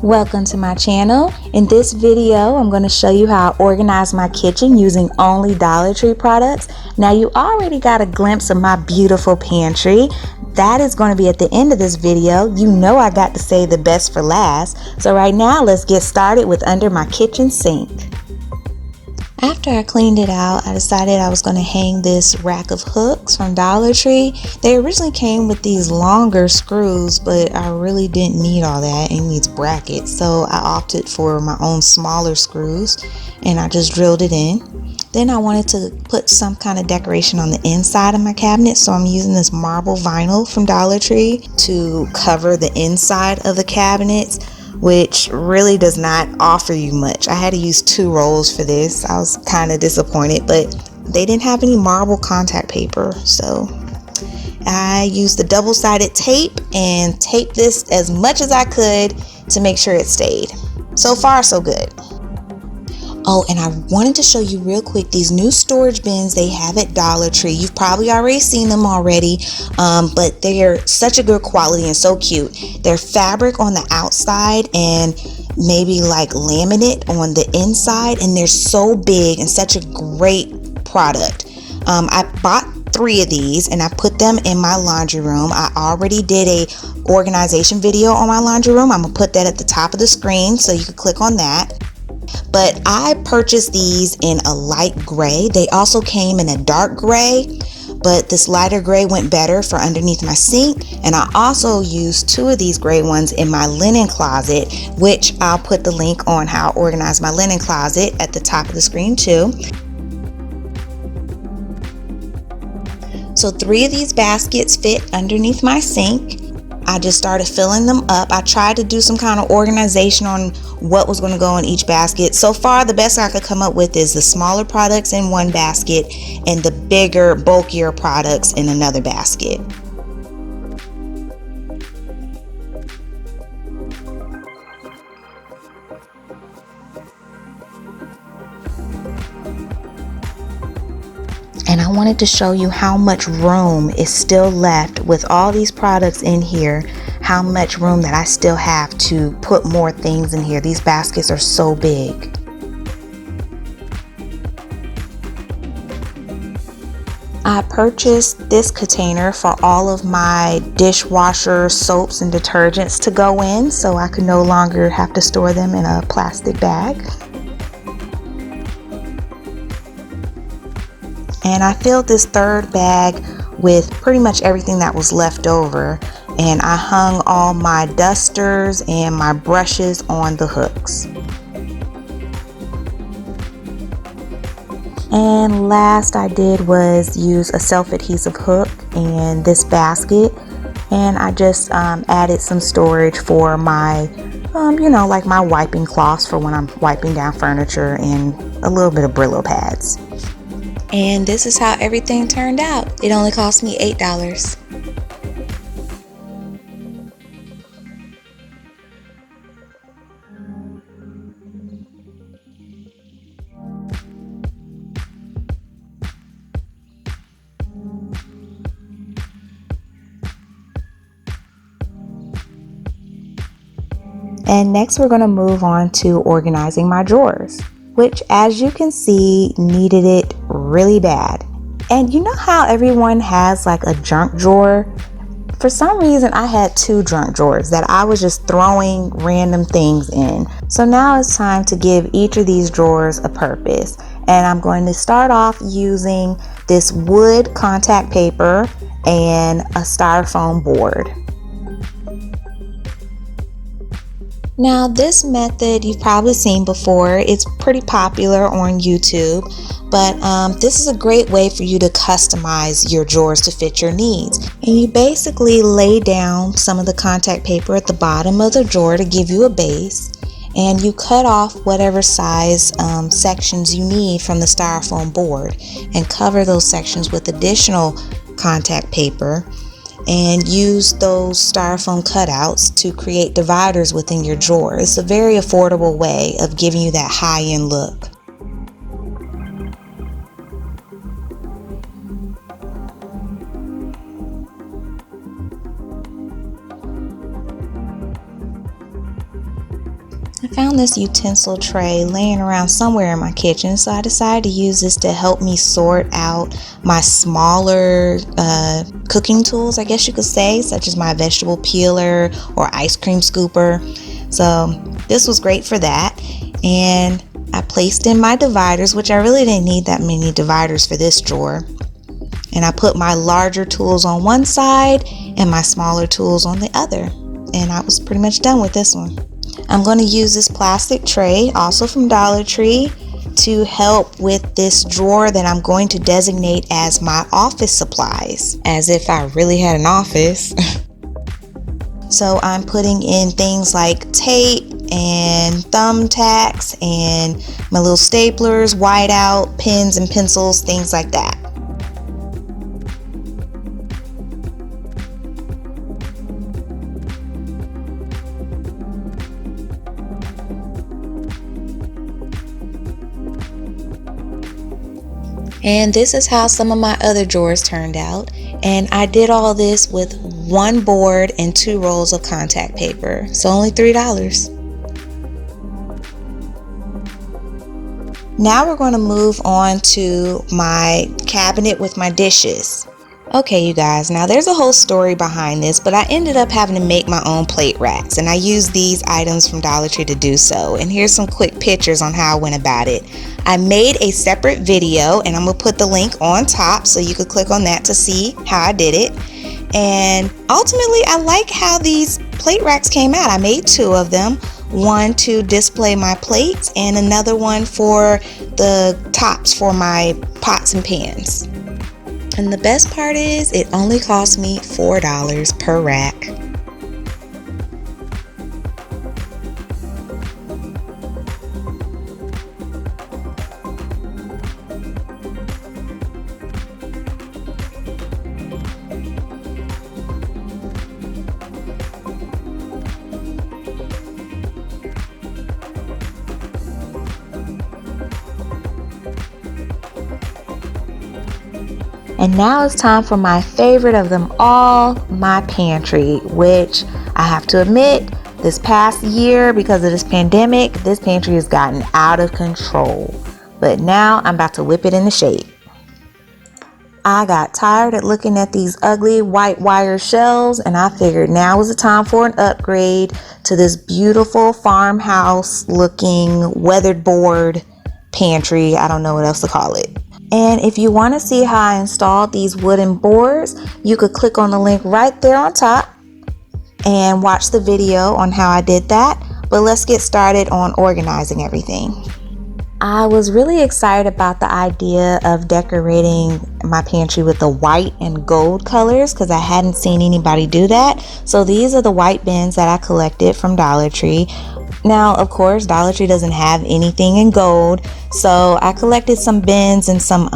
Welcome to my channel. In this video, I'm going to show you how I organize my kitchen using only Dollar Tree products. Now you already got a glimpse of my beautiful pantry. That is going to be at the end of this video. You know I got to save the best for last. So right now, let's get started with under my kitchen sink. After I cleaned it out, I decided I was going to hang this rack of hooks from Dollar Tree. They originally came with these longer screws, but I really didn't need all that. It needs brackets, so I opted for my own smaller screws and I just drilled it in. Then I wanted to put some kind of decoration on the inside of my cabinet, so I'm using this marble vinyl from Dollar Tree to cover the inside of the cabinets, which really does not offer you much. I had to use 2 rolls for this. I was kind of disappointed, but they didn't have any marble contact paper, so I used the double-sided tape and taped this as much as I could to make sure it stayed. So far, so good. Oh, and I wanted to show you real quick these new storage bins they have at Dollar Tree. You've probably already seen them already, but they're such a good quality and so cute. They're fabric on the outside and maybe like laminate on the inside, and they're so big and such a great product. I bought 3 of these and I put them in my laundry room. I already did a organization video on my laundry room. I'm gonna put that at the top of the screen so you can click on that. But I purchased these in a light gray. They also came in a dark gray, but this lighter gray went better for underneath my sink. And I also used 2 of these gray ones in my linen closet, which I'll put the link on how I organize my linen closet at the top of the screen too. So 3 of these baskets fit underneath my sink. I just started filling them up. I tried to do some kind of organization on what was going to go in each basket. So far, the best I could come up with is the smaller products in one basket and the bigger, bulkier products in another basket. And I wanted to show you how much room is still left with all these products in here, how much room that I still have to put more things in here. These baskets are so big. I purchased this container for all of my dishwasher soaps and detergents to go in, so I could no longer have to store them in a plastic bag. And I filled this 3rd bag with pretty much everything that was left over. And I hung all my dusters and my brushes on the hooks. And last I did was use a self-adhesive hook in this basket. And I just added some storage for my, like my wiping cloths for when I'm wiping down furniture, and a little bit of Brillo pads. And this is how everything turned out. It only cost me $8. And next we're going to move on to organizing my drawers, which, as you can see, needed it really bad. And you know how everyone has like a junk drawer? For some reason, I had 2 junk drawers that I was just throwing random things in. So now it's time to give each of these drawers a purpose. And I'm going to start off using this wood contact paper and a styrofoam board. Now this method you've probably seen before. It's pretty popular on YouTube, but this is a great way for you to customize your drawers to fit your needs. And you basically lay down some of the contact paper at the bottom of the drawer to give you a base, and you cut off whatever size sections you need from the styrofoam board and cover those sections with additional contact paper. And use those styrofoam cutouts to create dividers within your drawer. It's a very affordable way of giving you that high-end look. I found this utensil tray laying around somewhere in my kitchen, so I decided to use this to help me sort out my smaller cooking tools, I guess you could say, such as my vegetable peeler or ice cream scooper. So this was great for that. And I placed in my dividers, which I really didn't need that many dividers for this drawer. And I put my larger tools on one side and my smaller tools on the other. And I was pretty much done with this one. I'm going to use this plastic tray, also from Dollar Tree, to help with this drawer that I'm going to designate as my office supplies, as if I really had an office. So I'm putting in things like tape and thumbtacks and my little staplers, whiteout, pens and pencils, things like that. And this is how some of my other drawers turned out. And I did all this with one board and 2 rolls of contact paper. So only $3. Now we're going to move on to my cabinet with my dishes. Okay, you guys, now there's a whole story behind this, but I ended up having to make my own plate racks, and I used these items from Dollar Tree to do so. And here's some quick pictures on how I went about it. I made a separate video, and I'm going to put the link on top so you could click on that to see how I did it. And ultimately, I like how these plate racks came out. I made 2 of them. One to display my plates and another one for the tops for my pots and pans. And the best part is it only cost me $4 per rack. And now it's time for my favorite of them all, my pantry, which I have to admit, this past year, because of this pandemic, this pantry has gotten out of control. But now I'm about to whip it into shape. I got tired of looking at these ugly white wire shelves, and I figured now was the time for an upgrade to this beautiful farmhouse looking weathered board pantry. I don't know what else to call it. And if you want to see how I installed these wooden boards, you could click on the link right there on top and watch the video on how I did that. But let's get started on organizing everything. I was really excited about the idea of decorating my pantry with the white and gold colors because I hadn't seen anybody do that. So these are the white bins that I collected from Dollar Tree. Now, of course, Dollar Tree doesn't have anything in gold, so I collected some bins and some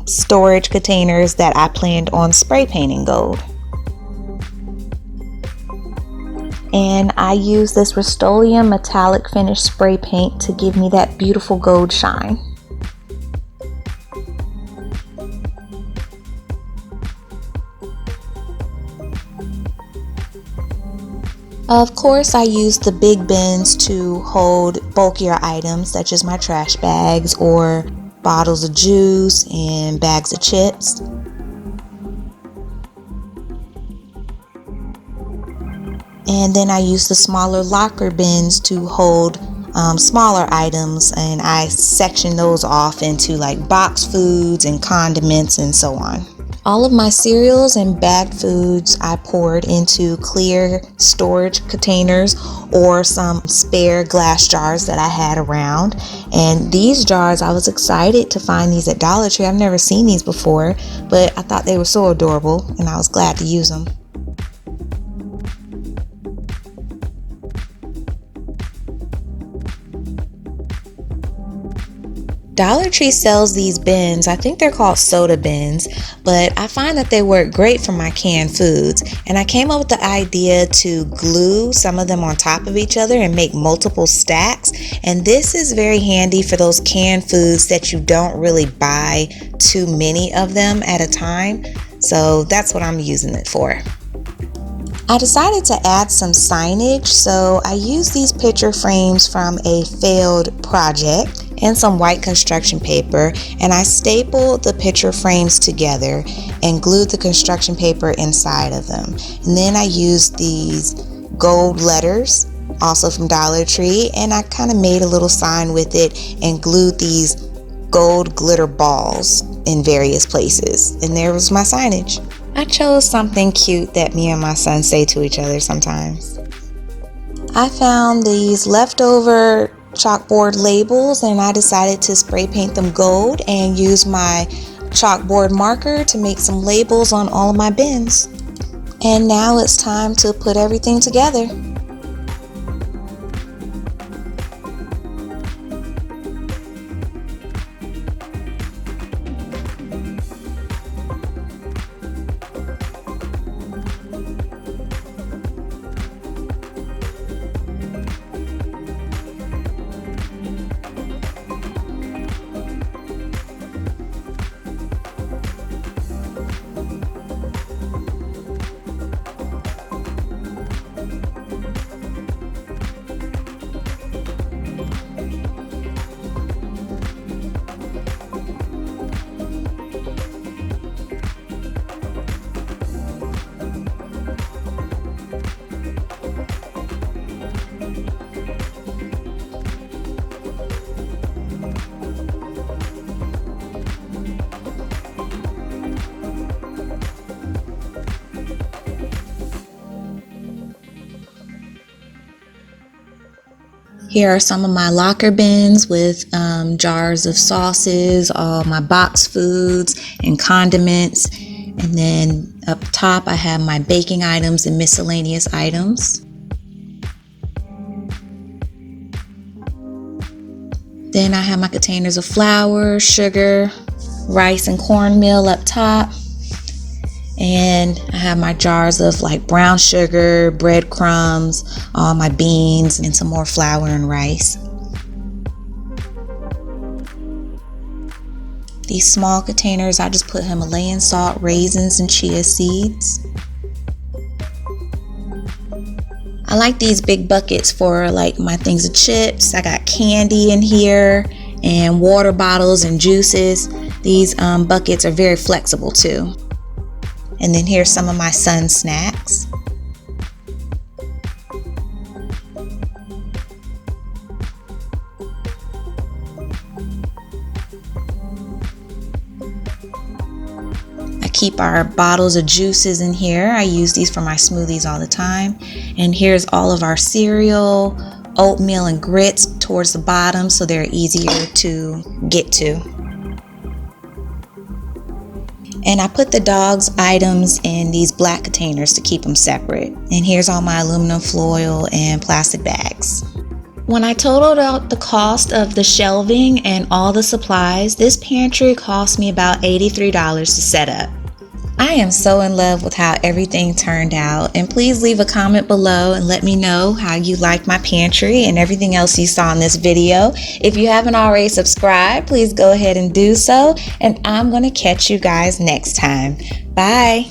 storage containers that I planned on spray painting gold. And I used this Rust-Oleum metallic finish spray paint to give me that beautiful gold shine. Of course, I used the big bins to hold bulkier items such as my trash bags or bottles of juice and bags of chips. And then I used the smaller locker bins to hold smaller items, and I sectioned those off into like box foods and condiments and so on. All of my cereals and bagged foods I poured into clear storage containers or some spare glass jars that I had around. And these jars, I was excited to find these at Dollar Tree. I've never seen these before, but I thought they were so adorable and I was glad to use them. Dollar Tree sells these bins. I think they're called soda bins, but I find that they work great for my canned foods. And I came up with the idea to glue some of them on top of each other and make multiple stacks. And this is very handy for those canned foods that you don't really buy too many of them at a time. So that's what I'm using it for. I decided to add some signage, so I used these picture frames from a failed project and some white construction paper, and I stapled the picture frames together and glued the construction paper inside of them. And then I used these gold letters, also from Dollar Tree, and I kind of made a little sign with it and glued these gold glitter balls in various places. And there was my signage. I chose something cute that me and my son say to each other sometimes. I found these leftover chalkboard labels and I decided to spray paint them gold and use my chalkboard marker to make some labels on all of my bins. And now it's time to put everything together. Here are some of my locker bins with jars of sauces, all my box foods and condiments. And then up top I have my baking items and miscellaneous items. Then I have my containers of flour, sugar, rice and cornmeal up top. And I have my jars of like brown sugar, breadcrumbs, all my beans, and some more flour and rice. These small containers, I just put Himalayan salt, raisins, and chia seeds. I like these big buckets for like my things of chips. I got candy in here and water bottles and juices. These buckets are very flexible too. And then here's some of my son's snacks. I keep our bottles of juices in here. I use these for my smoothies all the time. And here's all of our cereal, oatmeal, and grits towards the bottom so they're easier to get to. And I put the dog's items in these black containers to keep them separate. And here's all my aluminum foil and plastic bags. When I totaled out the cost of the shelving and all the supplies, this pantry cost me about $83 to set up. I am so in love with how everything turned out, and please leave a comment below and let me know how you liked my pantry and everything else you saw in this video. If you haven't already subscribed, please go ahead and do so, and I'm going to catch you guys next time. Bye!